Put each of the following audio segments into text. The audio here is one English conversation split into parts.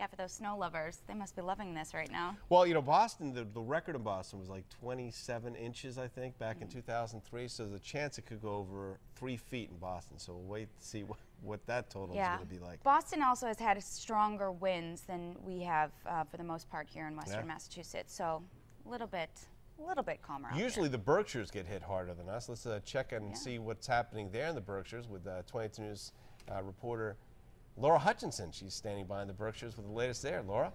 that for those snow lovers. They must be loving this right now. Well, you know, Boston, the record in Boston was like 27 inches, I think, back in 2003. So there's a chance it could go over 3 feet in Boston. So we'll wait to see what that total is going to be like. Boston also has had stronger winds than we have for the most part here in western Massachusetts. So a little bit calmer out Usually here. the Berkshires get hit harder than us. Let's check and see what's happening there in the Berkshires with 22 News reporter Laura Hutchinson. She's standing by in the Berkshires with the latest there. Laura?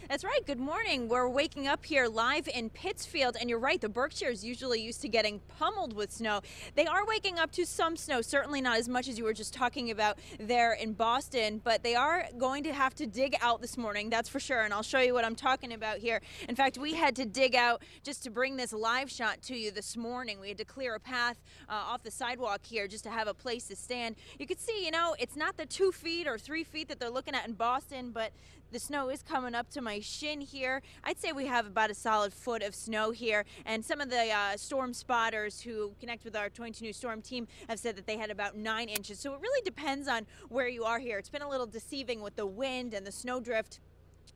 That's right. Good morning. We're waking up here live in Pittsfield, and you're right, the Berkshires usually used to getting pummeled with snow. They are waking up to some snow, certainly not as much as you were just talking about there in Boston, but they are going to have to dig out this morning, that's for sure, and I'll show you what I'm talking about here. In fact, we had to dig out just to bring this live shot to you this morning. We had to clear a path off the sidewalk here just to have a place to stand. You can see, you know, it's not the 2 feet or 3 feet that they're looking at in Boston, but the snow is coming up to my shin here. I'd say we have about a solid foot of snow here, and some of the storm spotters who connect with our 22 News Storm team have said that they had about 9 inches. So it really depends on where you are here. It's been a little deceiving with the wind and the snowdrift.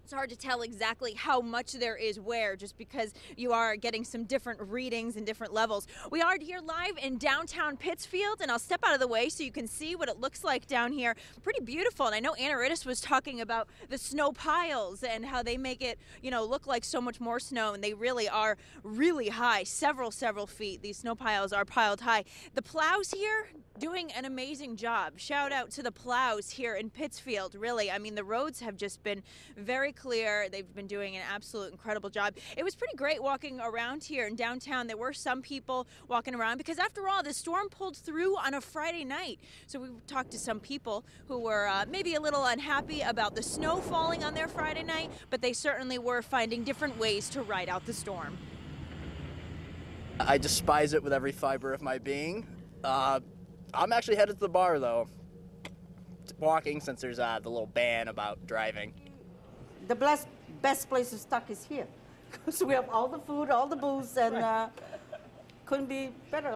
It's hard to tell exactly how much there is where, just because you are getting some different readings and different levels. We are here live in downtown Pittsfield, and I'll step out of the way so you can see what it looks like down here. Pretty beautiful, and I know Anna Rittis was talking about the snow piles and how they make it, you know, look like so much more snow, and they really are really high, several feet. These snow piles are piled high. The plows here doing an amazing job. Shout out to the plows here in Pittsfield, really. I mean, the roads have just been very clear. They've been doing an absolute incredible job. It was pretty great walking around here in downtown. There were some people walking around because, after all, the storm pulled through on a Friday night. So we talked to some people who were maybe a little unhappy about the snow falling on their Friday night, but they certainly were finding different ways to ride out the storm. I despise it with every fiber of my being. I'm actually headed to the bar, though, walking, since there's the little ban about driving. The best place to stuck is here. So we have all the food, all the booze, and couldn't be better.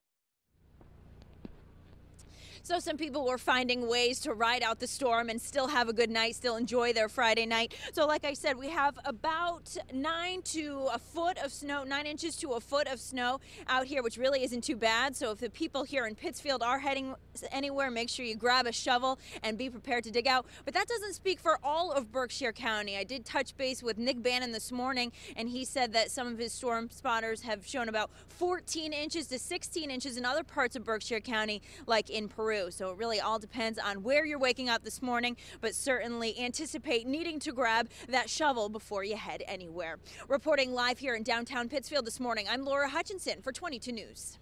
So some people were finding ways to ride out the storm and still have a good night, still enjoy their Friday night. So like I said, we have about 9 inches to a foot of snow out here, which really isn't too bad. So if the people here in Pittsfield are heading anywhere, make sure you grab a shovel and be prepared to dig out. But that doesn't speak for all of Berkshire County. I did touch base with Nick Bannon this morning, and he said that some of his storm spotters have shown about 14 inches to 16 inches in other parts of Berkshire County, like in Peru. So it really all depends on where you're waking up this morning, but certainly anticipate needing to grab that shovel before you head anywhere. Reporting live here in downtown Pittsfield this morning, I'm Laura Hutchinson for 22 News.